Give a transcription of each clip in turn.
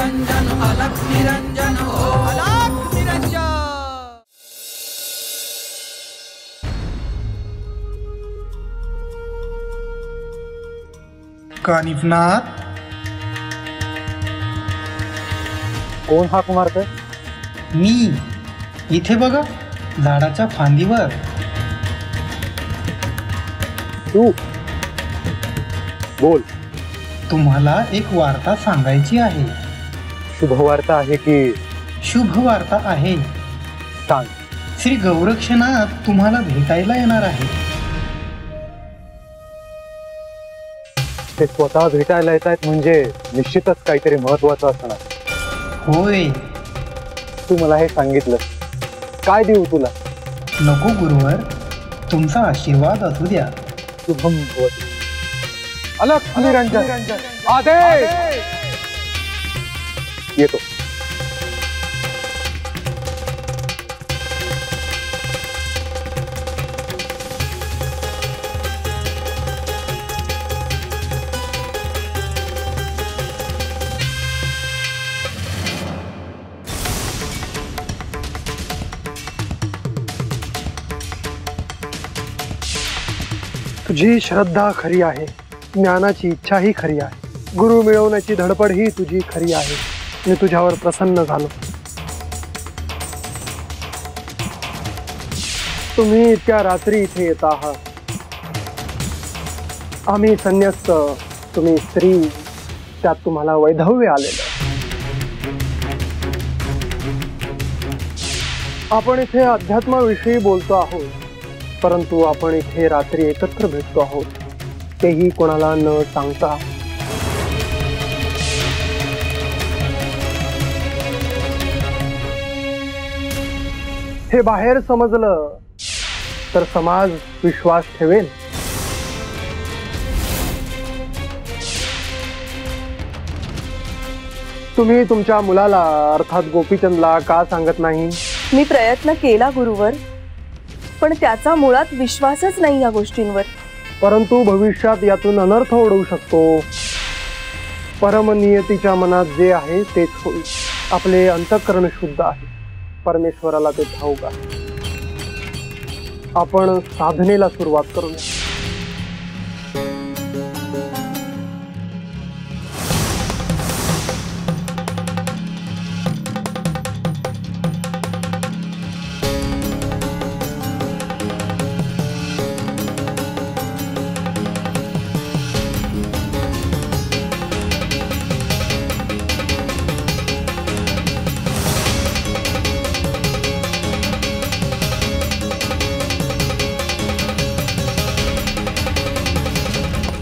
निरंजन अलख निरंजन हो अलख निरंजन। कानिफनाथ, कोण हाक मारतोय? मी इथे बघा, झाडाच्या फांदीवर. तू बोल. तुम्हाला एक वार्ता सांगायची आहे. शुभवार्ता आहे की? शुभ वार्ता आहे. सांग. श्री गौरक्षनाथ तुम्हाला भेटायला येणार आहे. ते स्वतः भेटायला येत आहेत म्हणजे निश्चितच काहीतरी महत्वाचं असणार. होय. तू मला हे सांगितलं, काय देऊ तुला? नको गुरुवर, तुमचा आशीर्वाद असू द्या. शुभम भवतु. अलख निरंजन आदेश. येतो. तुझी श्रद्धा खरी आहे, ज्ञानाची इच्छाही खरी आहे, गुरु मिळवण्याची धडपड ही तुझी खरी आहे. मी तुझ्यावर प्रसन्न झालो. तुम्ही इतक्या रात्री इथे येत आहात. आम्ही संन्यस्त, तुम्ही स्त्री, त्यात तुम्हाला वैधव्य आलेलं. आपण इथे अध्यात्माविषयी बोलतो आहोत, परंतु आपण इथे रात्री एकत्र भेटतो आहोत, तेही कोणाला न सांगता. हे बाहेर समजलं तर समाज विश्वास ठेवेल. तुम्ही तुमच्या मुलाला अर्थात गोपीचंदला का सांगत नाही? मी प्रयत्न केला गुरुवर, पण त्याचा मुळात विश्वासच नाही या गोष्टींवर. परंतु भविष्यात यातून अनर्थ ओढवू शकतो. परमनियतीच्या मनात जे आहे तेच होईल. आपले अंतःकरण शुद्ध आहे, परमेश्वराला ते ठाऊक आहे. आपण साधनेला सुरुवात करूया.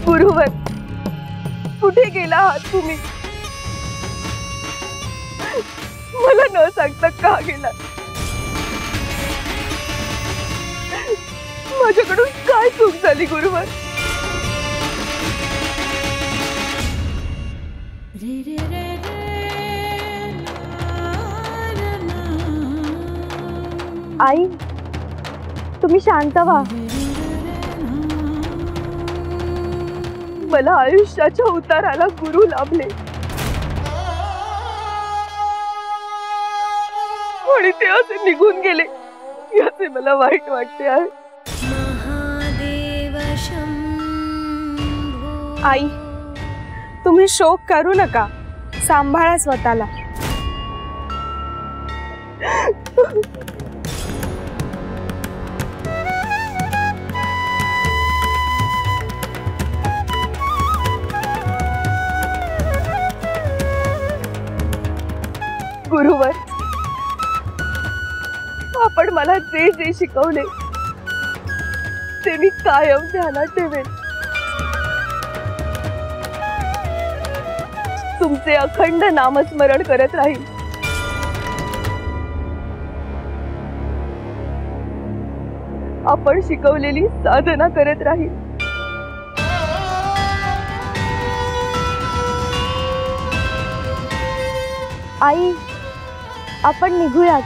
गुरुवर, कुठे गेला आहात तुम्ही? मला न सांगता का गेला? माझ्याकडून काय चूक झाली गुरुवर? आई, तुम्ही शांत व्हा. मला आयुष्याच्या उताराला गुरु लाभले आणि ते असे निघून गेले याचे मला वाईट वाटते आहे. आई, तुम्ही शोक करू नका, सांभाळा स्वतःला. गुरुवर, आपण मला जे जे शिकवले ते मी कायम ध्यानात ठेवेन. तुमचे अखंड नामस्मरण करत राहील. आपण शिकवलेली साधना करत राहील. आई, आपण निघूयात.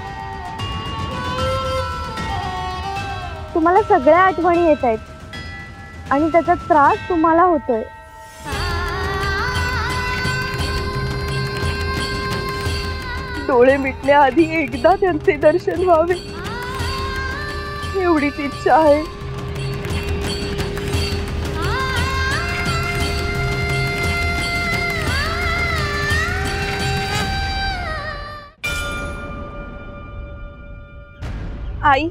तुम्हाला सगळ्या आठवणी येत आहेत आणि त्याचा त्रास तुम्हाला होतोय. डोळे मिटण्याआधी एकदा त्यांचे दर्शन व्हावे एवढीच इच्छा आहे. आई,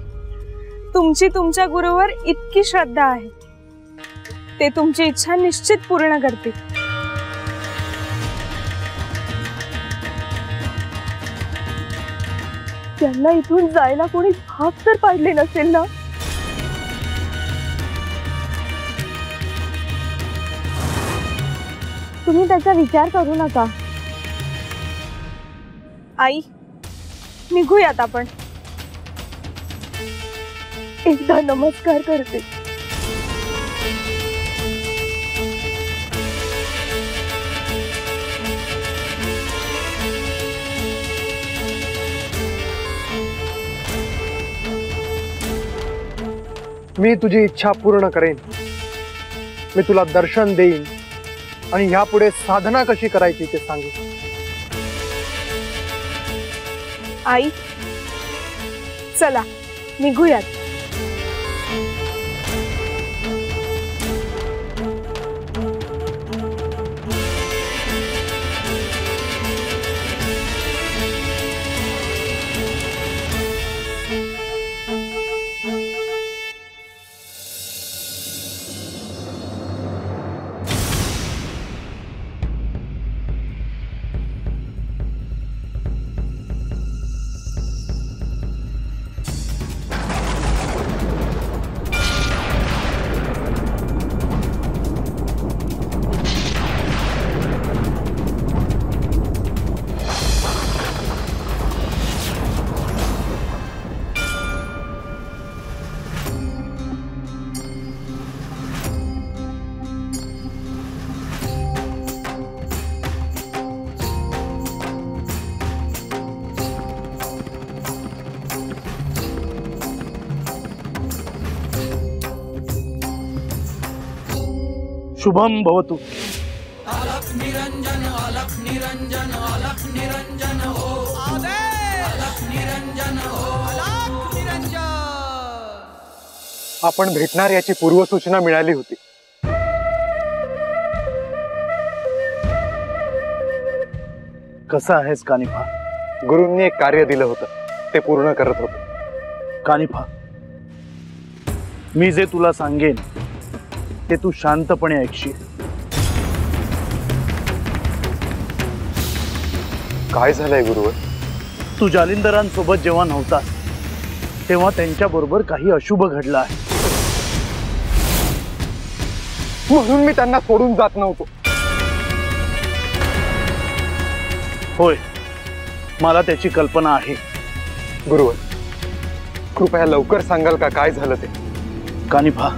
तुमची तुमच्या गुरुवर इतकी श्रद्धा आहे, ते तुमची इच्छा निश्चित पूर्ण करतील. त्यांना इथून जायला कोणी भाग तर पाडले नसेल ना? तुम्ही त्याचा विचार करू नका. आई, निघूयात आपण. एकदा नमस्कार करते. मी तुझी इच्छा पूर्ण करेन. मी तुला दर्शन देईन आणि ह्यापुढे साधना कशी करायची ते सांगेन. आई, चला निघूयात. शुभम भवतु. अलख निरंजन अलख निरंजन अलख निरंजन हो आदेश अलख निरंजन हो अलख निरंजन. आपण भेटणार याची पूर्वसूचना मिळाली होती. कसा आहेस कानिफा? गुरूंनी एक कार्य दिलं होतं, ते पूर्ण करत होतो. कानिफा, मी जे तुला सांगेन ते तू शांतपणे ऐकशील. काय झालंय गुरुवर? तू जालिंदरांसोबत जेव्हा नव्हतास तेव्हा त्यांच्या बरोबर काही अशुभ घडलं आहे. म्हणून मी त्यांना सोडून जात नव्हतो. होय, मला त्याची कल्पना आहे. गुरुवर, कृपया लवकर सांगाल का काय झालं ते? कानिफा,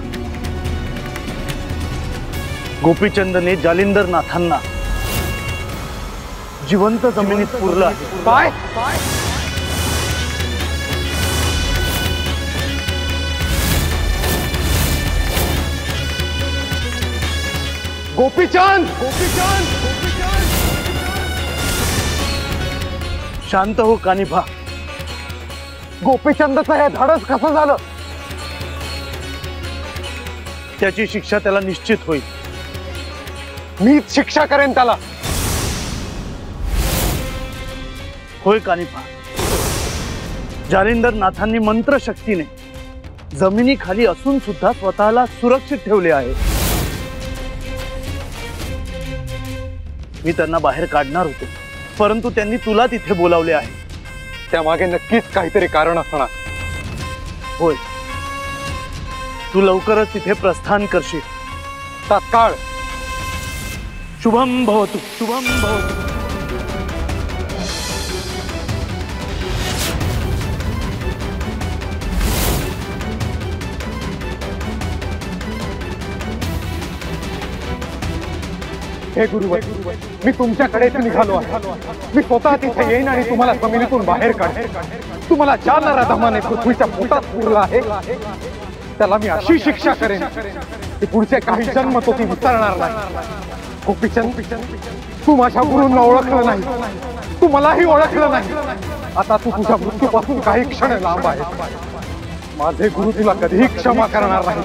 गोपीचंदने जालिंदर नाथांना जिवंत जमिनीत पुरलं आहे. काय? गोपीचंद! गोपीचंद! शांत हो कानिफा. गोपीचंदचं हे धाडस कसं झालं? त्याची शिक्षा त्याला निश्चित होईल. मीच शिक्षा करेन त्याला. होय कानिफा, जालिंदर नाथांनी मंत्रशक्तीने जमिनीखाली असून सुद्धा स्वतःला सुरक्षित ठेवले आहे. मी त्यांना बाहेर काढणार होतो, परंतु त्यांनी तुला तिथे बोलावले आहे. त्यामागे नक्कीच काहीतरी कारण असणार. होय, तू लवकरच तिथे प्रस्थान करशील. तात्काळ. शुभम भवतु. शुभम भवतु. हे गुरुवर, मी तुमच्याकडेच निघालो आहे. मी स्वतः तिथे येईन आणि तुम्हाला जमिनीतून बाहेर काढेन. तुम्हाला ज्या नराधमाने पृथ्वीच्या पोटात पुरला आहे त्याला मी अशी शिक्षा करेन की पुढचे काही जन्म तो ती विसरणार नाही. गोपीचंद, तू माझ्या गुरूंना ओळखलं नाही. तू मलाही ओळखलं नाही. आता तू तुझ्या मृत्यूपासून काही क्षण लांब आहे. माझे गुरु तुला कधीही क्षमा करणार नाही.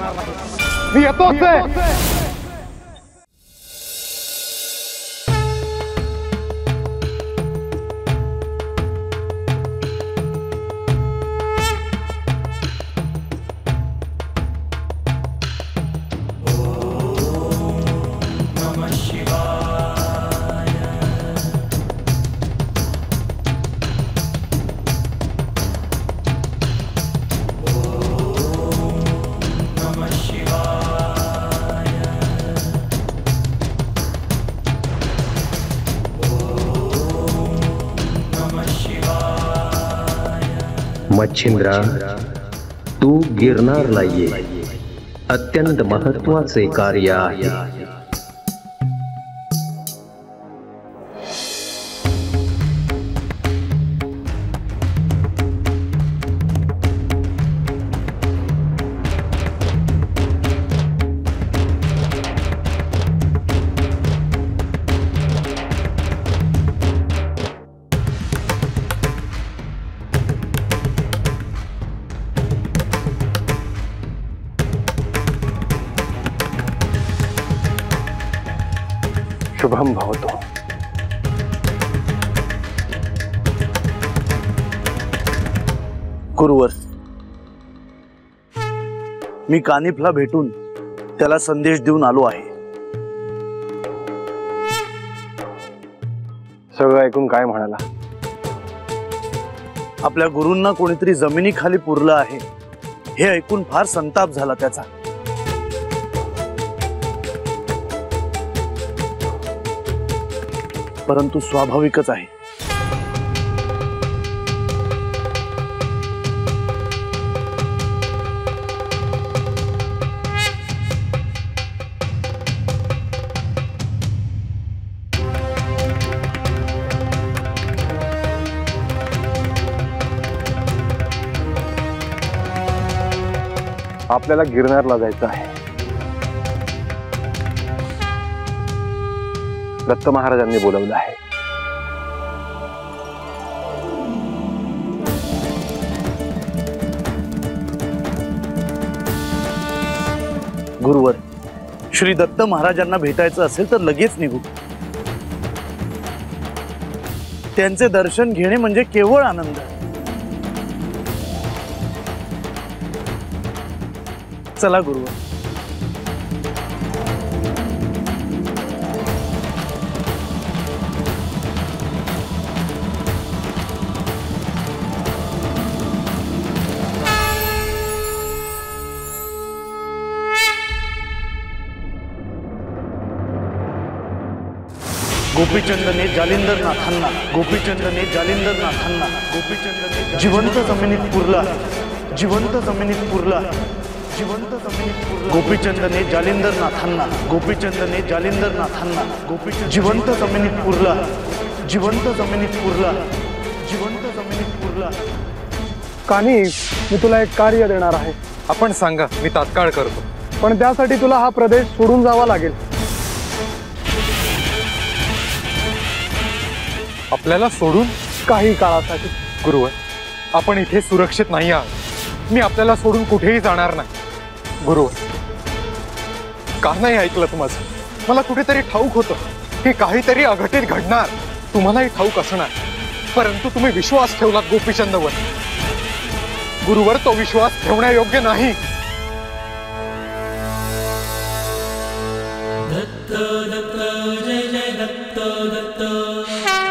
मी येतोच आहे. मच्छिंद्रा, तू गिरनारला ये. अत्यंत महत्वाचे कार्य आहे. शुभम भवतो. गुरुवर, मी कानिफला भेटून त्याला संदेश देऊन आलो आहे. सगळं ऐकून काय म्हणाला? आपल्या गुरूंना कोणीतरी जमिनीखाली पुरलं आहे हे ऐकून फार संताप झाला त्याचा. परंतु स्वाभाविकच आहे. आपल्याला गिरनारला जायचं आहे. दत्त महाराजांनी बोलवलं आहे. गुरुवर, श्री दत्त महाराजांना भेटायचं असेल तर लगेच निघू. त्यांचे दर्शन घेणे म्हणजे केवळ आनंद. चला गुरुवर. गोपीचंदने जालिंदरनाथांना जिवंत जमिनीत पुरला. गोपीचंदने जालिंदरनाथांना जिवंत जमिनीत पुरला. कानी, मी तुला एक कार्य देणार आहे. आपण सांगा, मी तात्काळ करतो. पण त्यासाठी तुला हा प्रदेश सोडून जावा लागेल. आपल्याला सोडून? काही काळासाठी. गुरुवर, आपण इथे सुरक्षित नाही आहात. मी आपल्याला सोडून कुठेही जाणार नाही. गुरुवर, का नाही ऐकलं तुम्हाला? मला कुठेतरी ठाऊक होतं की काहीतरी अघटित घडणार. तुम्हालाही ठाऊक असणार, परंतु तुम्ही विश्वास ठेवलात गोपीचंदवर. गुरुवर, तो विश्वास ठेवण्यायोग्य नाही. दत्त दत्त जय जय दत्त दत्त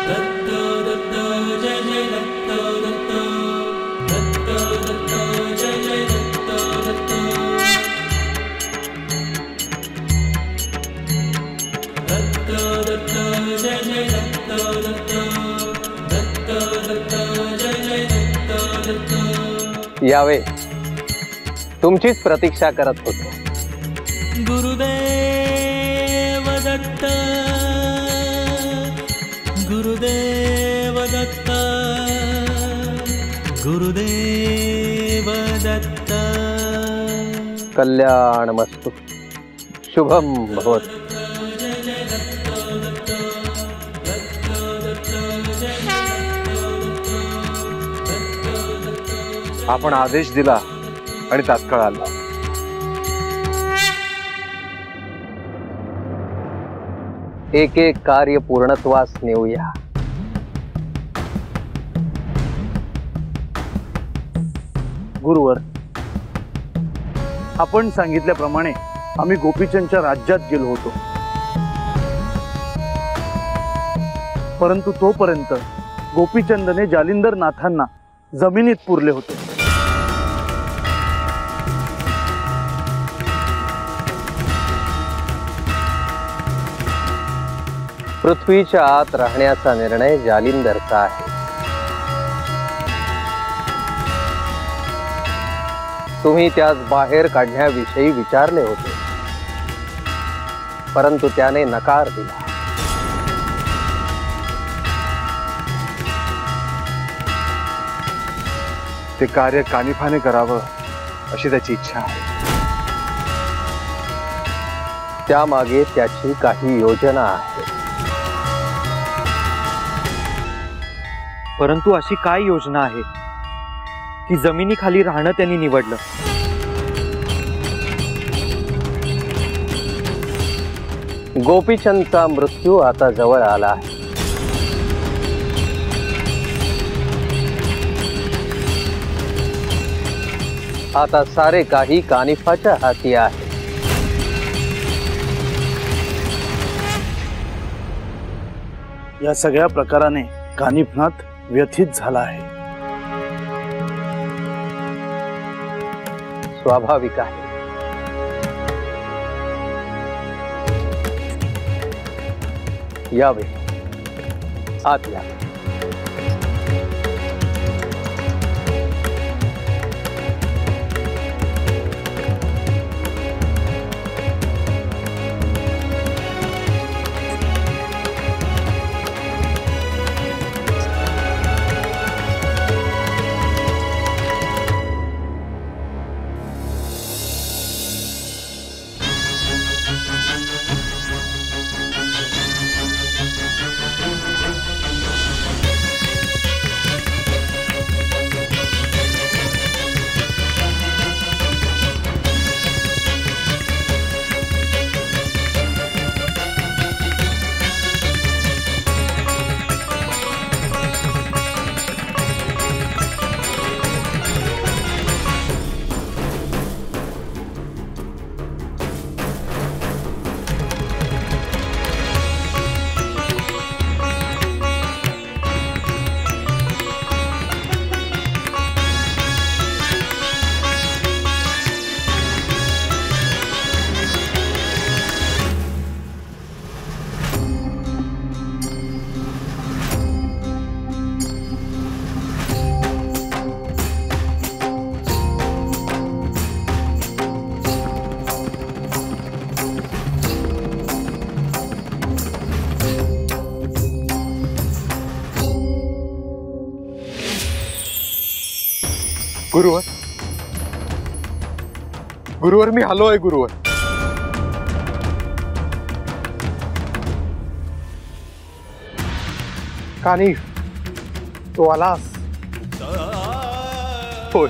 दत्त दत्त जय जय दत्त दत्त दत्त दत्त जय जय दत्त दत्त दत्त दत्त जय जय दत्त दत्त दत्त दत्त जय जय दत्त दत्त. यावे, तुमचीच प्रतीक्षा करत होतो. गुरुदेव दत्त, गुरुदेव दत्त, गुरुदेव दत्त. कल्याणमस्तु. शुभम भवतु. जय जय दत्त दत्त दत्त दत्त जय आपण आदेश दिला आणि तात्काळ आलो. एक एक कार्य पूर्णत्वास नेऊया. गुरुवर, आपण सांगितल्याप्रमाणे आम्ही गोपीचंदच्या राज्यात गेलो होतो, परंतु तोपर्यंत गोपीचंदने जालिंदर नाथांना जमिनीत पुरले होते. पृथ्वीच्या आत राहण्याचा निर्णय जालिंदरचा आहे. तुम्ही त्यास बाहेर काढण्याविषयी विचारले होते, परंतु त्याने नकार दिला. ते कार्य कानिफाने करावं अशी त्याची इच्छा आहे. त्यामागे त्याची काही योजना आहे. परंतु अशी काय योजना आहे की जमिनीखाली राहणं त्यांनी निवडलं? गोपीचंदचा मृत्यू आता जवळ आला आहे. आता सारे काही कानिफाच्या हाती आहे. या सगळ्या प्रकाराने कानिफनाथ व्यथित झाला आहे. स्वाभाविक आहे. यावे, आत या. गुरुवर, गुरुवर मी आलोय. गुरुवर, कानिफ, तो आलास? होय,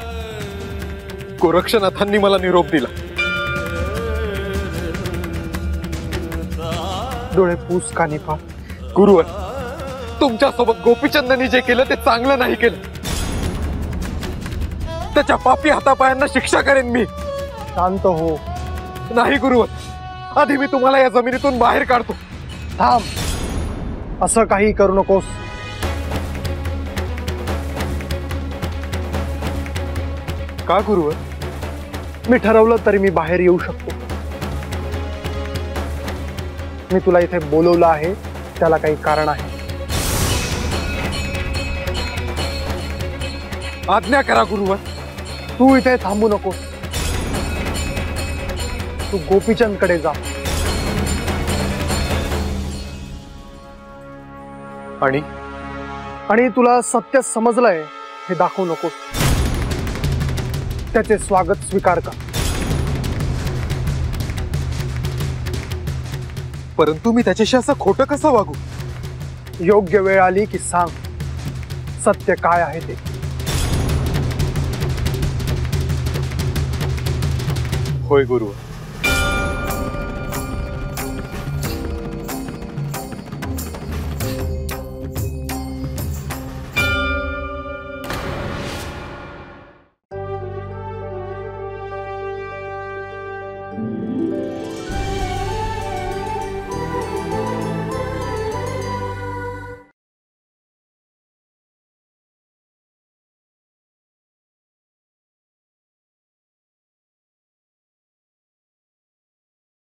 गोरक्षनाथांनी मला निरोप दिला. डोळे पूस कानिफा. गुरुवर, तुमच्यासोबत गोपीचंदनी जे केलं ते चांगलं नाही केलं. त्याच्या पापी हातापायांना शिक्षा करेन मी. शांत हो. नाही गुरुवर, आधी मी तुम्हाला या जमिनीतून बाहेर काढतो. थांब, असं काही करू नकोस. का गुरुवर? मी ठरवलं तरी मी बाहेर येऊ शकतो. मी तुला इथे बोलवलं आहे, त्याला काही कारण आहे. आज्ञा करा गुरुवर. तू इथे थांबू नकोस. तू गोपीचंद कडे जा आणि तुला सत्य समजलंय हे दाखवू नकोस. त्याचे स्वागत स्वीकार कर. परंतु मी त्याच्याशी असं खोटं कसं वागू? योग्य वेळ आली की सांग सत्य काय आहे ते. होय गुरुवर.